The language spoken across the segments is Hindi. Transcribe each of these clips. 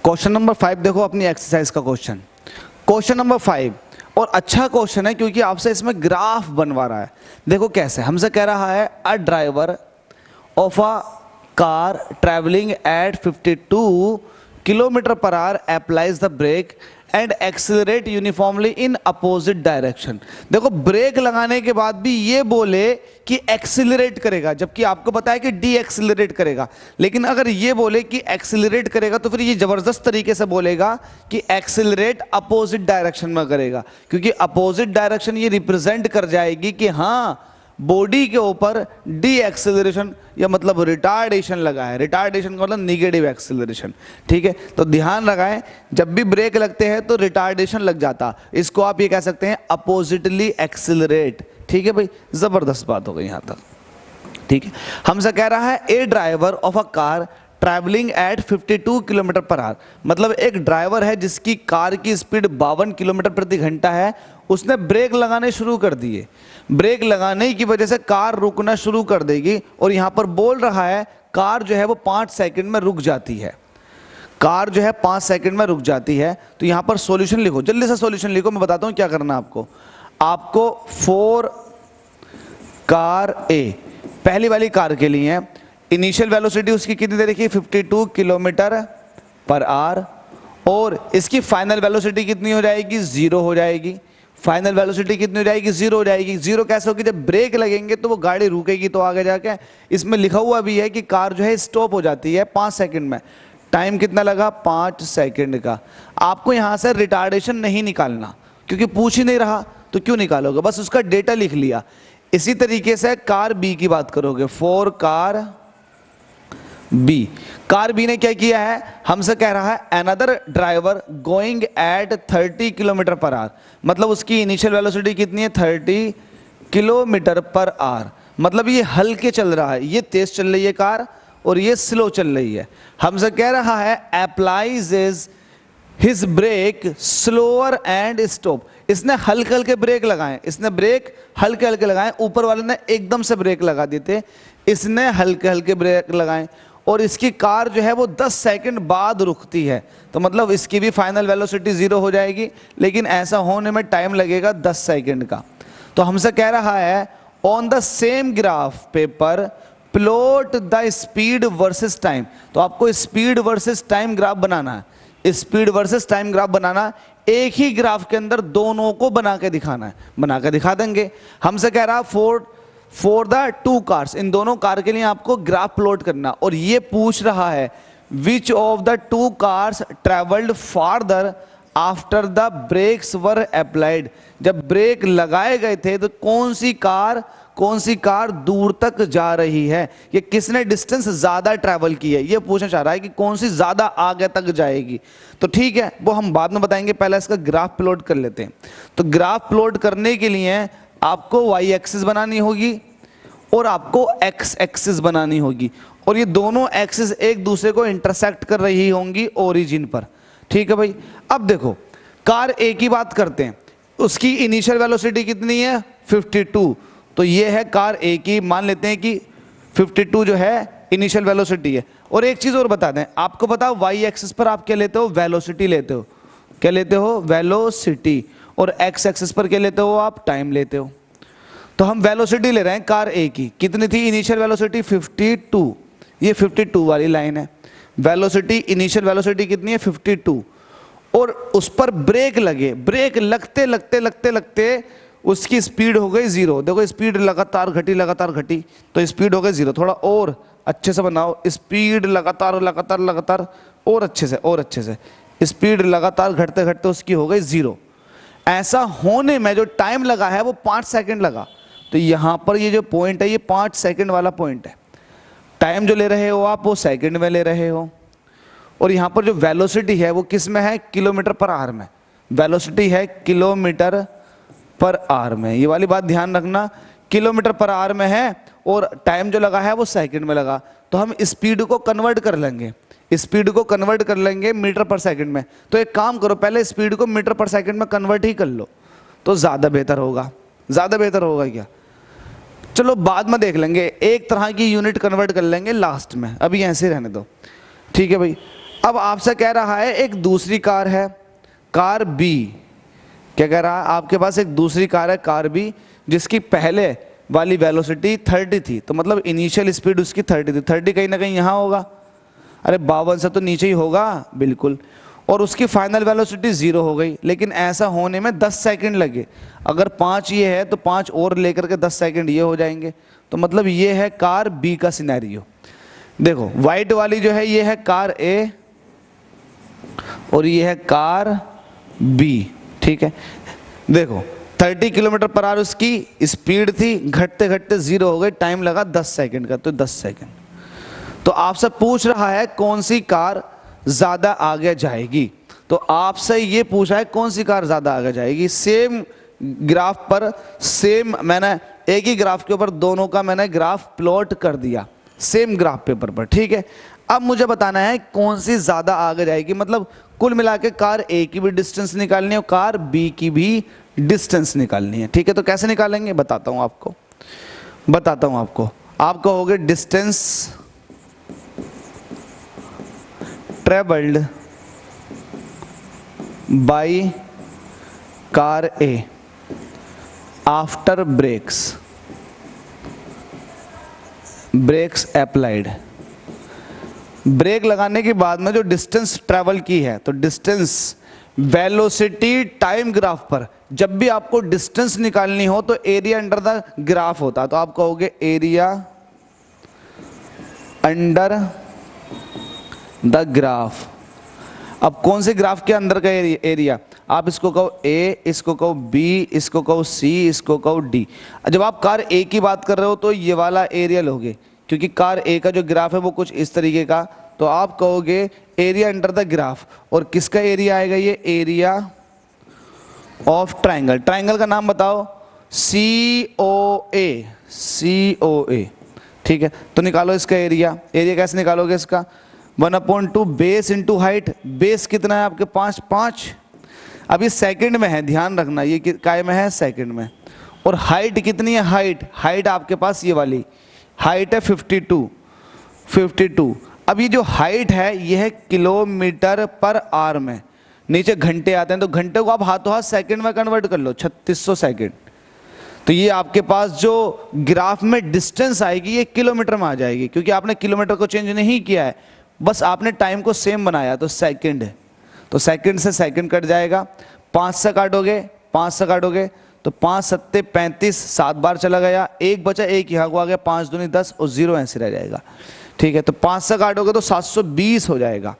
क्वेश्चन नंबर 5 देखो अपनी एक्सरसाइज का क्वेश्चन, क्वेश्चन नंबर 5 और अच्छा क्वेश्चन है क्योंकि आपसे इसमें ग्राफ बनवा रहा है। देखो कैसे, हमसे कह रहा है a driver of a car travelling at 52 kilometre per hour applies the brake and accelerate uniformly in opposite direction. देखो ब्रेक लगाने के बाद भी ये बोले कि एक्सीलरेट करेगा, जबकि आपको पता है कि डी एक्सीलरेट करेगा। लेकिन अगर ये बोले कि एक्सीलरेट करेगा तो फिर ये जबरदस्त तरीके से बोलेगा कि एक्सीलरेट अपोजिट डायरेक्शन में करेगा, क्योंकि अपोजिट डायरेक्शन ये रिप्रेजेंट कर जाएगी कि हाँ बॉडी के ऊपर डी एक्सेलरेशन या मतलब रिटार्डेशन लगा है। रिटार्डेशन का मतलब निगेटिव एक्सेलरेशन। ठीक है, तो ध्यान लगाएं जब भी ब्रेक लगते हैं तो रिटार्डेशन लग जाता, इसको आप ये कह सकते हैं अपोजिटली एक्सेलरेट। ठीक है भाई, जबरदस्त बात हो गई यहां तक। ठीक है, हमसे कह रहा है a driver of a car travelling at 52 kilometre per hour, मतलब एक ड्राइवर है जिसकी कार की स्पीड 52 किलोमीटर प्रति घंटा है, उसने ब्रेक लगाने शुरू कर दिए। ब्रेक लगाने की वजह से कार रुकना शुरू कर देगी और यहां पर बोल रहा है कार जो है वो 5 सेकंड में रुक जाती है। कार जो है 5 सेकंड में रुक जाती है। तो यहां पर सॉल्यूशन लिखो, जल्दी से सॉल्यूशन लिखो, मैं बताता हूं क्या करना आपको। आपको 4 कार ए पहली वाली कार के लिए इनिशियल वेलोसिटी उसकी कितनी दे रखी है 52 किलोमीटर पर आवर, और इसकी फाइनल वेलोसिटी कितनी हो जाएगी 0 हो जाएगी। फाइनल वेलोसिटी कितनी हो जाएगी 0 हो जाएगी। 0 कैसे होगी, जब ब्रेक लगेंगे तो वो गाड़ी रुकेगी, तो आगे जाके इसमें लिखा हुआ भी है कि कार जो है स्टॉप हो जाती है 5 सेकंड में। टाइम कितना लगा 5 सेकंड का। आपको यहां से रिटार्डेशन नहीं निकालना क्योंकि पूछ ही नहीं रहा, तो क्यों निकालोगे, बस उसका डेटा लिख लिया। इसी तरीके से कार बी की बात करोगे, 4 कार बी। कार बी ने क्या किया है, हमसे कह रहा है another driver going at 30 kilometre per hour, मतलब उसकी इनिशियल वेलोसिटी कितनी है 30 किलोमीटर पर आवर, मतलब ये हल्के चल रहा है, ये तेज चल रही है कार और ये स्लो चल रही है। हमसे कह रहा है applies his brake slower and stop, इसने हल्के हल्के ब्रेक लगाए, इसने ब्रेक हल्के हल्के लगाए, ऊपर वाले ने एकदम से ब्रेक लगा दिए थे, इसने हल्के हल्के ब्रेक लगाए और इसकी कार जो है वो 10 सेकंड बाद रुकती है, तो मतलब इसकी भी फाइनल वेलोसिटी 0 हो जाएगी, लेकिन ऐसा होने में टाइम लगेगा 10 सेकंड का। तो हमसे कह रहा है on the same graph paper plot the speed versus time, तो आपको स्पीड वर्सेस टाइम ग्राफ बनाना है। स्पीड वर्सेस टाइम ग्राफ बनाना, एक ही ग्राफ के अंदर दोनों को बना के दिखाना है, बना के दिखा देंगे। हमसे कह रहा फॉर द 2 कार्स, इन दोनों कार के लिए आपको ग्राफ प्लॉट करना, और ये पूछ रहा है which of the 2 cars travelled farther after the brakes were applied, जब ब्रेक लगाए गए थे तो कौन सी कार दूर तक जा रही है, ये किसने डिस्टेंस ज्यादा ट्रैवल की है, ये पूछना चाह रहा है कि कौन सी ज्यादा आगे तक जाएगी। तो ठीक है, वो हम बाद में बताएंगे, पहले इसका ग्राफ प्लॉट कर लेते हैं। तो ग्राफ प्लॉट करने के लिए आपको वाई एक्सिस बनानी होगी और आपको एक्स एक्सिस बनानी होगी, और ये दोनों एक्सिस एक दूसरे को इंटरसेक्ट कर रही होंगी ओरिजिन पर। ठीक है भाई, अब देखो कार ए की बात करते हैं, उसकी इनिशियल वेलोसिटी कितनी है 52, तो ये है कार ए की, मान लेते हैं कि 52 जो है इनिशियल वेलोसिटी है। और एक चीज और बता दें, आपको पता वाई एक्सिस पर आप क्या लेते हो, वेलोसिटी लेते हो, क्या लेते हो वेलोसिटी, और एक्स एक्सिस पर क्या लेते हो आप टाइम लेते हो। तो हम वेलोसिटी ले रहे हैं कार ए की, कितनी थी इनिशियल वेलोसिटी 52, ये 52 वाली लाइन है। वेलोसिटी इनिशियल वेलोसिटी कितनी है 52, और उस पर ब्रेक लगे, ब्रेक लगते लगते लगते लगते उसकी स्पीड हो गई 0। देखो स्पीड लगातार घटी, तो स्पीड हो गई 0। थोड़ा और अच्छे से बनाओ, स्पीड लगातार लगातार लगातार और अच्छे से स्पीड लगातार घटते घटते उसकी हो गई 0। ऐसा होने में जो टाइम लगा है वो 5 सेकंड लगा। तो यहां पर ये जो पॉइंट है ये 5 सेकंड वाला पॉइंट है। टाइम जो ले रहे हो आप वो सेकंड में ले रहे हो, और यहां पर जो वेलोसिटी है वो किस में है किलोमीटर पर आवर में, वेलोसिटी है किलोमीटर पर आवर में, ये वाली बात ध्यान रखना, किलोमीटर पर आवर में है, और टाइम जो लगा है वो सेकंड में लगा। तो हम स्पीड को कन्वर्ट कर लेंगे, मीटर पर सेकंड में। तो एक काम करो, पहले स्पीड को मीटर पर सेकंड में कन्वर्ट ही कर लो, तो ज्यादा बेहतर होगा क्या, चलो बाद में देख लेंगे, एक तरह की यूनिट कन्वर्ट कर लेंगे लास्ट में, अभी ऐसे रहने दो। ठीक है भाई, अब आपसे कह रहा है एक दूसरी कार है, कार बी। क्या कह रहा है, आपके पास एक दूसरी कार है कार बी, जिसकी पहले वाली वेलोसिटी 30 थी, तो मतलब इनिशियल स्पीड उसकी 30 थी। 30 कहीं ना कहीं यहाँ होगा, अरे 52 से तो नीचे ही होगा बिल्कुल। और उसकी फाइनल वेलोसिटी 0 हो गई, लेकिन ऐसा होने में 10 सेकंड लगे। अगर 5 ये है तो 5 और लेकर के 10 सेकंड ये हो जाएंगे। तो मतलब ये है कार बी का सिनेरियो। देखो वाइट वाली जो है ये है कार ए और ये है कार बी, ठीक है। देखो 30 किलोमीटर पर आवर उसकी स्पीड थी, घटते घटते 0 हो गई, टाइम लगा 10 सेकंड का, तो 10 सेकंड। तो आपसे पूछ रहा है कौन सी कार ज्यादा आगे जाएगी। तो आपसे ये पूछा है कौन सी कार ज्यादा आगे जाएगी। सेम ग्राफ पर, सेम मैंने एक ही ग्राफ के ऊपर दोनों का मैंने ग्राफ प्लॉट कर दिया, सेम ग्राफ पेपर पर, ठीक है। अब मुझे बताना है कौन सी ज्यादा आगे जाएगी, मतलब कुल मिला के कार ए की भी डिस्टेंस निकालनी है और कार बी की भी डिस्टेंस निकालनी है, ठीक है। तो कैसे निकालेंगे बताता हूं आपको, आप कहोगे distance travelled by car A after brakes applied. Brake लगाने के बाद में जो डिस्टेंस ट्रेवल की है, तो डिस्टेंस वेलोसिटी टाइम ग्राफ पर जब भी आपको डिस्टेंस निकालनी हो तो एरिया अंडर द ग्राफ होता है। तो आप कहोगे एरिया अंडर द ग्राफ। अब कौन से ग्राफ के अंदर का एरिया, आप इसको कहो ए, इसको कहो बी, इसको कहो सी, इसको कहो डी। जब आप कार ए की बात कर रहे हो तो ये वाला एरिया लोगे, क्योंकि कार ए का जो ग्राफ है वो कुछ इस तरीके का। तो आप कहोगे एरिया अंडर द ग्राफ, और किसका एरिया आएगा, ये एरिया ऑफ ट्राइंगल। ट्राइंगल का नाम बताओ, COA, ठीक है। तो निकालो इसका एरिया। एरिया कैसे निकालोगे इसका, 1/2 बेस इंटू हाइट। बेस कितना है आपके 5। अब ये सेकंड में है, ध्यान रखना, ये काय में है, सेकंड में। और हाइट कितनी है, हाइट आपके पास ये वाली हाइट है 52। अब ये जो हाइट है ये है किलोमीटर पर आवर में, नीचे घंटे आते हैं, तो घंटे को आप हाथों हाथ सेकंड में कन्वर्ट कर लो, 3600 सेकंड। तो ये आपके पास जो ग्राफ में डिस्टेंस आएगी ये किलोमीटर में आ जाएगी, क्योंकि आपने किलोमीटर को चेंज नहीं किया है, बस आपने टाइम को सेम बनाया। तो सेकंड है, तो सेकंड से सेकंड कट जाएगा। 5 से काटोगे तो 5 7 35, 7 बार चला गया, एक बचा, एक यहाँ को आ गया, 5 दूनी 10 और 0 ऐसे रह जाएगा, ठीक है। तो 5 से काटोगे तो 720 हो जाएगा,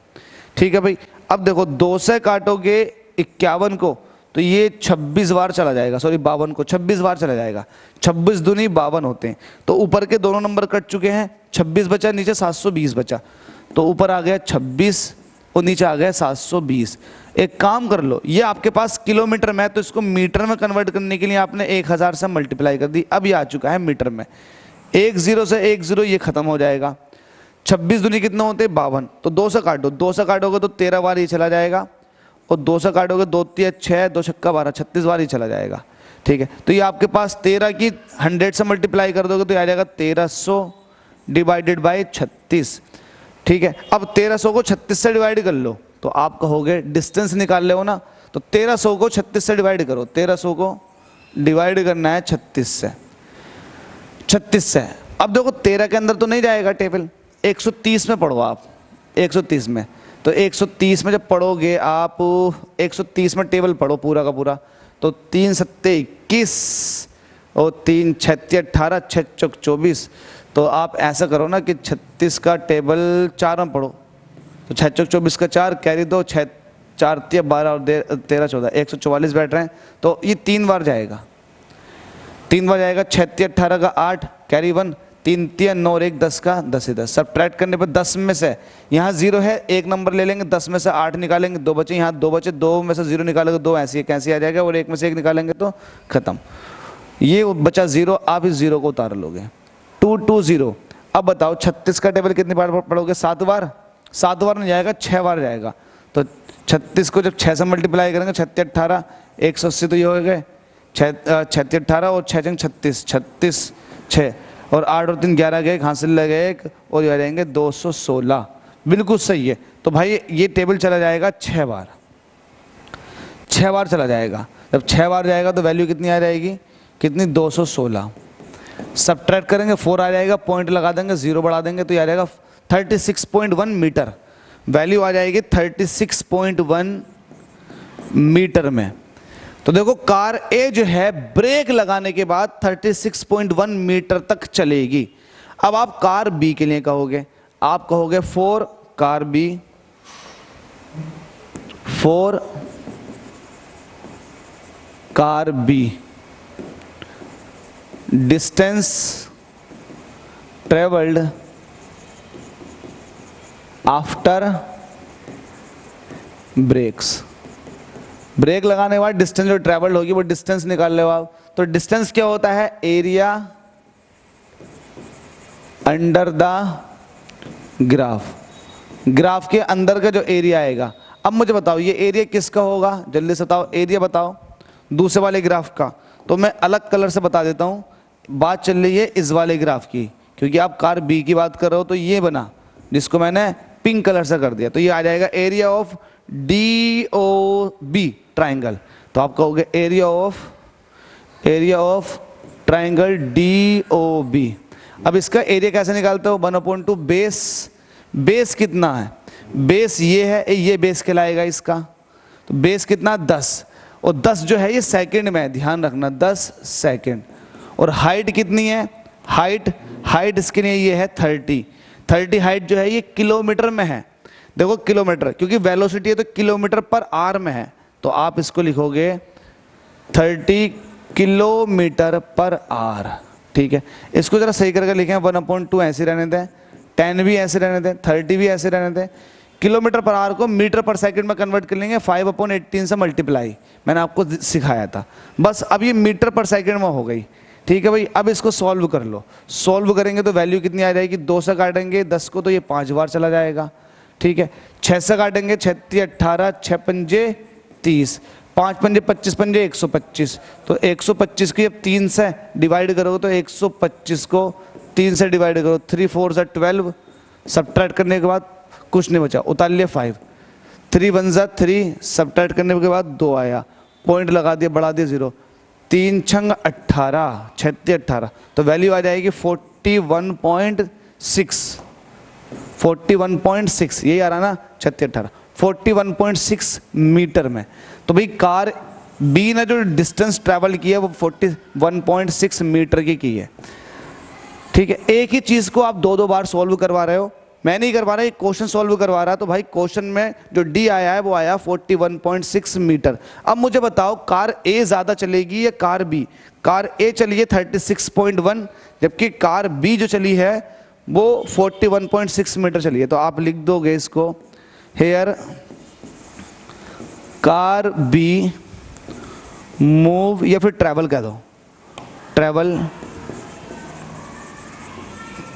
ठीक है भाई। अब देखो 2 से काटोगे 51 को तो ये 26 बार चला जाएगा, सॉरी 52 को 26 बार चला जाएगा, 26 दूनी 52 होते हैं। तो ऊपर के दोनों नंबर कट चुके हैं, 26 बचा, नीचे 720 बचा। तो ऊपर आ गया 26 और नीचे आ गया 720। एक काम कर लो, ये आपके पास किलोमीटर में है तो इसको मीटर में कन्वर्ट करने के लिए आपने 1000 से मल्टीप्लाई कर दी, अब ये आ चुका है मीटर में। 1 0 से 1 0 ये खत्म हो जाएगा। 26 दूनी कितने होते हैं 52। तो 2 से काटो, 2 से काटोगे तो 13 बार ये चला जाएगा, और 2 से काटोगे 2 3 6, 2 छक्का 12, 36 बार ही चला जाएगा, ठीक है। तो ये आपके पास 13 की 100 से मल्टीप्लाई कर दोगे तो आ जाएगा 1300 डिवाइडेड बाई 36, ठीक है। अब 1300 को 36 से डिवाइड कर लो, तो आप कहोगे डिस्टेंस निकाल ले हो ना, तो 1300 को 36 से डिवाइड करो। 1300 को डिवाइड करना है 36 से। अब देखो 13 के अंदर तो नहीं जाएगा टेबल, 130 में पढ़ो आप, 130 में। तो 130 में जब पढ़ोगे आप, 130 में टेबल पढ़ो पूरा का पूरा, तो 3 7 21 और 3 6 18, 6 चौक 24। तो आप ऐसा करो ना कि 36 का टेबल 4 में पढ़ो, तो 6 चौक 24 का 4 कैरी 2, 6 4 12 और 13 14, 144 बैठ रहे हैं। तो ये 3 बार जाएगा, 6 18 का 8 कैरी 1, 3 3 9 और 1 10 का 10 ही 10। सब्ट्रैक्ट करने पर 10 में से यहाँ 0 है, एक नंबर ले लेंगे, 10 में से 8 निकालेंगे, 2 बचे, यहाँ 2 बचे, 2 में से 0 निकालेंगे, 2 ऐसे कैसे आ जाएगा, और 1 में से 1 निकालेंगे तो खत्म। ये बचा 0, आप इस 0 को उतार लोगे, 2 2 0। अब बताओ 36 का टेबल कितनी बार पढ़ोगे, 7 बार। 7 बार नहीं जाएगा, 6 बार जाएगा। तो 36 को जब 6 से मल्टीप्लाई करेंगे, 6 18 180, तो ये हो गए 6 18 और 6 36, 36 6 और 8 और 3 11 गए, हासिल लगे 1 और ये आ जाएंगे 216। बिल्कुल सही है। तो भाई ये टेबल चला जाएगा 6 बार, 6 बार चला जाएगा। जब 6 बार जाएगा तो वैल्यू कितनी आ जाएगी, कितनी, 216। सब्ट्रैक्ट करेंगे 4 आ जाएगा, पॉइंट लगा देंगे, 0 बढ़ा देंगे तो ये आ जाएगा 36.1 मीटर। वैल्यू आ जाएगी 36.1 मीटर में। तो देखो कार ए जो है ब्रेक लगाने के बाद 36.1 मीटर तक चलेगी। अब आप कार बी के लिए कहोगे, आप कहोगे 4 car B, 4 car B, distance travelled after brakes. Brake लगाने के बाद डिस्टेंस जो ट्रेवल्ड होगी वो डिस्टेंस निकाल लो आप। तो डिस्टेंस क्या होता है, area under the graph, graph के अंदर का जो एरिया आएगा। अब मुझे बताओ ये एरिया किसका होगा, जल्दी से बताओ, एरिया बताओ दूसरे वाले ग्राफ का। तो मैं अलग कलर से बता देता हूँ, बात चल रही है इस वाले ग्राफ की, क्योंकि आप कार बी की बात कर रहे हो। तो ये बना जिसको मैंने पिंक कलर से कर दिया, तो ये आ जाएगा एरिया ऑफ DOB ट्राइंगल। तो आप कहोगे एरिया ऑफ ट्राइंगल DOB। अब इसका एरिया कैसे निकालते हो, 1/2 बेस, बेस कितना है, बेस ये है, ये बेस कहलाएगा इसका। तो बेस कितना, 10, और 10 जो है ये सेकंड में है, ध्यान रखना 10 सेकंड। और हाइट कितनी है, हाइट इसके लिए ये है 30 हाइट जो है ये किलोमीटर में है। देखो किलोमीटर, क्योंकि वेलोसिटी है तो किलोमीटर पर आवर में है, तो आप इसको लिखोगे 30 किलोमीटर पर आवर। ठीक है, इसको जरा सही करके लिखें, 1/2 ऐसे रहने दें, 10 भी ऐसे रहने दें, 30 भी ऐसे रहने दें। किलोमीटर पर आवर को मीटर पर सेकंड में कन्वर्ट कर लेंगे 5/18 से मल्टीप्लाई, मैंने आपको सिखाया था। बस अब ये मीटर पर सेकंड में हो गई। ठीक है भाई, अब इसको सॉल्व कर लो। सॉल्व करेंगे तो वैल्यू कितनी आ जाएगी, 2 से काटेंगे 10 को तो ये 5 बार चला जाएगा। ठीक है, 6 से काटेंगे 6 × 18, 6 × 30, 5 × 25, 125। तो 125 की अब 3 से डिवाइड करोगे तो 125 को 3 से डिवाइड करो, 3 4 से 12, सब्ट्रैक्ट करने के बाद कुछ नहीं बचा, उतार लिया 5, 3 1 ज़ा 3, सब्ट्रैक्ट करने के बाद 2 आया, पॉइंट लगा दिया, बढ़ा दिया 0, 3 × 18, 36 18। तो वैल्यू आ जाएगी 41.6, यही आ रहा ना, 36 18, 41.6 मीटर में। तो भाई कार बी ने जो डिस्टेंस ट्रैवल की है वो 41.6 मीटर की है। ठीक है, एक ही चीज को आप 2 बार सॉल्व करवा रहे हो, मैं नहीं करवा रहा, एक क्वेश्चन सॉल्व करवा रहा। तो भाई क्वेश्चन में जो डी आया है वो आया 41.6 मीटर। अब मुझे बताओ कार ए ज्यादा चलेगी या कार बी। कार ए चली है 36.1, जबकि कार बी जो चली है वो 41.6 मीटर चली है। तो आप लिख दोगे इसको, हेयर कार बी मूव, या फिर ट्रैवल कह दो,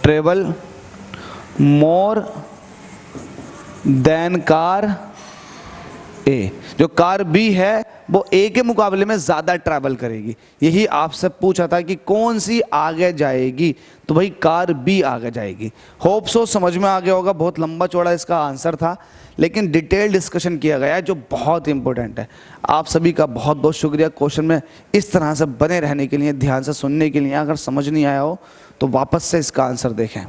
ट्रेवल मोर देन कार ए। जो कार बी है वो ए के मुकाबले में ज्यादा ट्रैवल करेगी। यही आपसे पूछा था कि कौन सी आगे जाएगी, तो भाई कार बी आगे जाएगी। होप सो समझ में आ गया होगा, बहुत लंबा चौड़ा इसका आंसर था, लेकिन डिटेल डिस्कशन किया गया है जो बहुत इंपॉर्टेंट है। आप सभी का बहुत बहुत शुक्रिया क्वेश्चन में इस तरह से बने रहने के लिए, ध्यान से सुनने के लिए। अगर समझ नहीं आया हो तो वापस से इसका आंसर देखें।